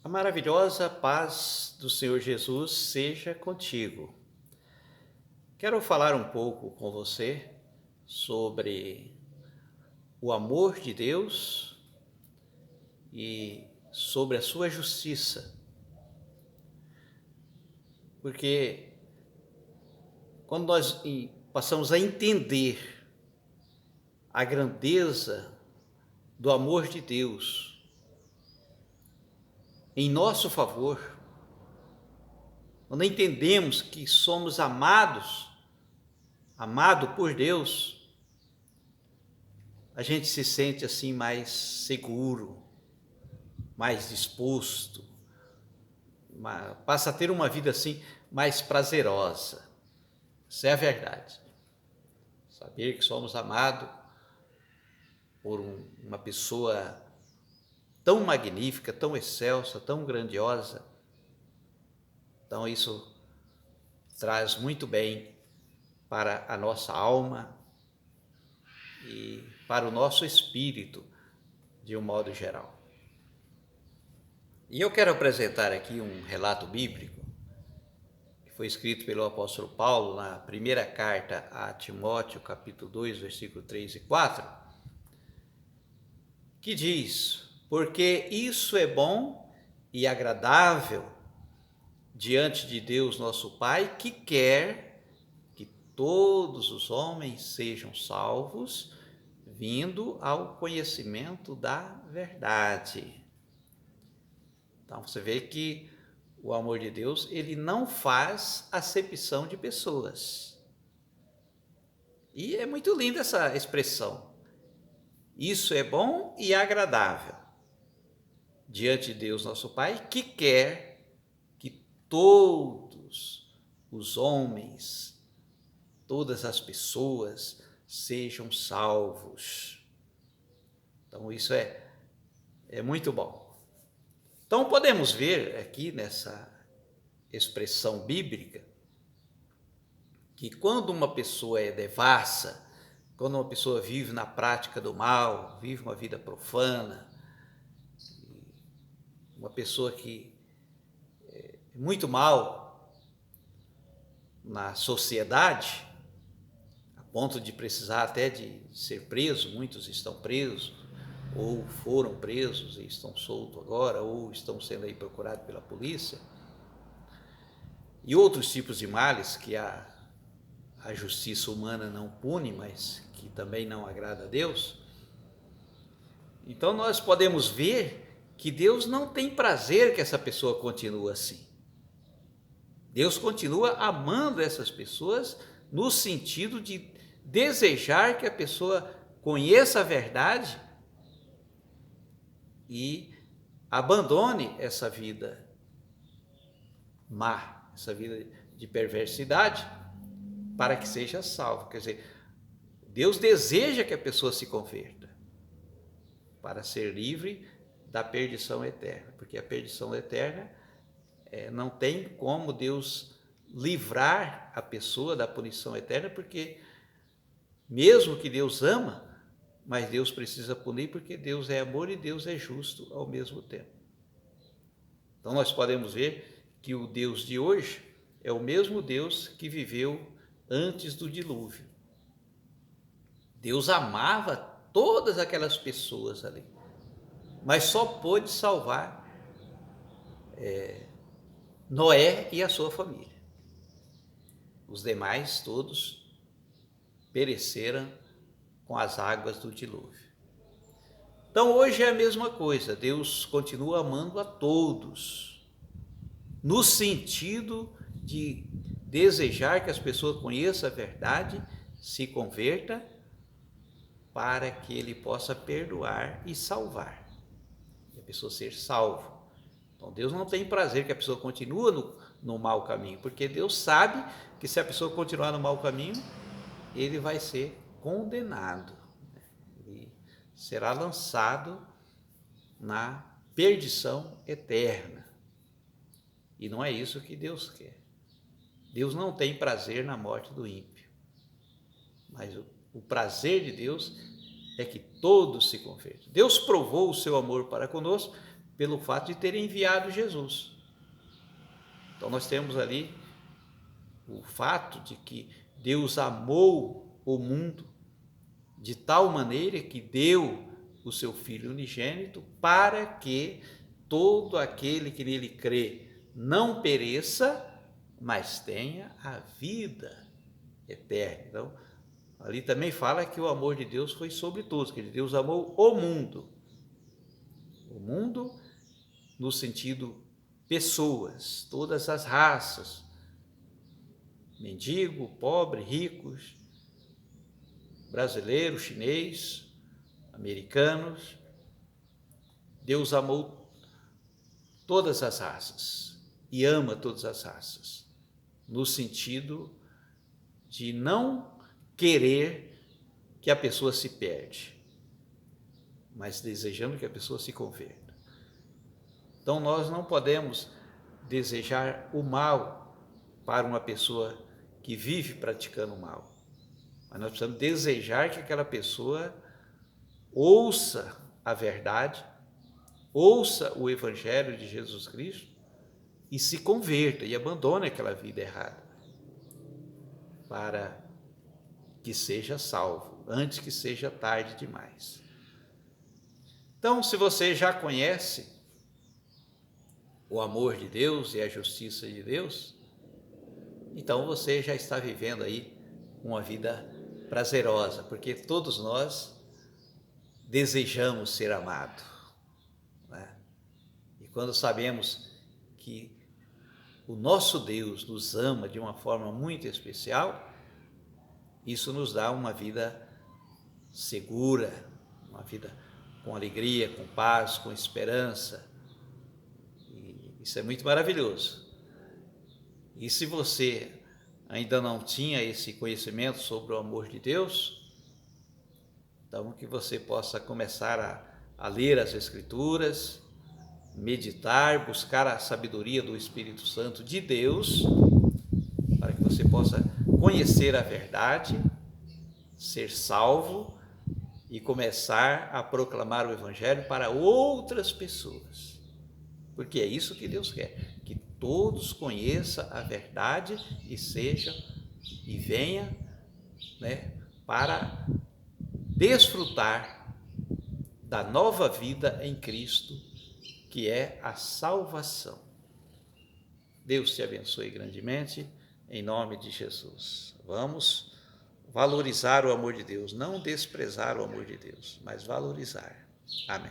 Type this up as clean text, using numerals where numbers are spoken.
A maravilhosa paz do Senhor Jesus seja contigo. Quero falar um pouco com você sobre o amor de Deus e sobre a sua justiça. Porque quando nós passamos a entender a grandeza do amor de Deus em nosso favor, quando entendemos que somos amado por Deus, a gente se sente assim mais seguro, mais disposto, passa a ter uma vida assim mais prazerosa. Essa é a verdade. Saber que somos amados por uma pessoa tão magnífica, tão excelsa, tão grandiosa. Então isso traz muito bem para a nossa alma e para o nosso espírito, de um modo geral. E eu quero apresentar aqui um relato bíblico que foi escrito pelo apóstolo Paulo na primeira carta a Timóteo, capítulo 2, versículo 3 e 4, que diz: porque isso é bom e agradável diante de Deus nosso Pai, que quer que todos os homens sejam salvos, vindo ao conhecimento da verdade. Então você vê que o amor de Deus, ele não faz acepção de pessoas. E é muito linda essa expressão. Isso é bom e agradável diante de Deus nosso Pai, que quer que todos os homens, todas as pessoas sejam salvos. Então isso é muito bom. Então podemos ver aqui nessa expressão bíblica que quando uma pessoa é devassa, quando uma pessoa vive na prática do mal, vive uma vida profana, uma pessoa que é muito mal na sociedade, a ponto de precisar até de ser preso, muitos estão presos, ou foram presos e estão soltos agora, ou estão sendo aí procurados pela polícia, e outros tipos de males que a justiça humana não pune, mas que também não agrada a Deus. Então nós podemos ver que Deus não tem prazer que essa pessoa continue assim. Deus continua amando essas pessoas no sentido de desejar que a pessoa conheça a verdade e abandone essa vida má, essa vida de perversidade, para que seja salvo. Quer dizer, Deus deseja que a pessoa se converta para ser livre da perdição eterna, porque a perdição eterna não tem como Deus livrar a pessoa da punição eterna, porque mesmo que Deus ama, mas Deus precisa punir porque Deus é amor e Deus é justo ao mesmo tempo. Então nós podemos ver que o Deus de hoje é o mesmo Deus que viveu antes do dilúvio. Deus amava todas aquelas pessoas ali, mas só pôde salvar Noé e a sua família. Os demais todos pereceram com as águas do dilúvio. Então hoje é a mesma coisa, Deus continua amando a todos, no sentido de desejar que as pessoas conheçam a verdade, se converta, para que Ele possa perdoar e salvar, e a pessoa ser salva. Então Deus não tem prazer que a pessoa continue no mau caminho, porque Deus sabe que se a pessoa continuar no mau caminho, ele vai ser condenado, ele será lançado na perdição eterna. E não é isso que Deus quer. Deus não tem prazer na morte do ímpio, mas o prazer de Deus é que todos se convertam. Deus provou o seu amor para conosco pelo fato de ter enviado Jesus. Então nós temos ali o fato de que Deus amou o mundo de tal maneira que deu o seu Filho unigênito para que todo aquele que nele crê não pereça, mas tenha a vida eterna. Então, ali também fala que o amor de Deus foi sobre todos, que Deus amou o mundo no sentido pessoas, todas as raças, mendigo, pobre, ricos, brasileiro, chinês, americanos. Deus amou todas as raças e ama todas as raças, no sentido de não querer que a pessoa se perde, mas desejando que a pessoa se converta. Então nós não podemos desejar o mal para uma pessoa que vive praticando o mal, mas nós precisamos desejar que aquela pessoa ouça a verdade, ouça o Evangelho de Jesus Cristo e se converta e abandone aquela vida errada, para que seja salvo, antes que seja tarde demais. Então, se você já conhece o amor de Deus e a justiça de Deus, então você já está vivendo aí uma vida prazerosa, porque todos nós desejamos ser amados, né? E quando sabemos que o nosso Deus nos ama de uma forma muito especial, isso nos dá uma vida segura, uma vida com alegria, com paz, com esperança. E isso é muito maravilhoso. E se você ainda não tinha esse conhecimento sobre o amor de Deus, então que você possa começar a ler as Escrituras, meditar, buscar a sabedoria do Espírito Santo de Deus, para que você possa conhecer a verdade, ser salvo e começar a proclamar o Evangelho para outras pessoas. Porque é isso que Deus quer, que todos conheçam a verdade e venha, né, para desfrutar da nova vida em Cristo, que é a salvação. Deus te abençoe grandemente, em nome de Jesus. Vamos valorizar o amor de Deus, não desprezar o amor de Deus, mas valorizar. Amém.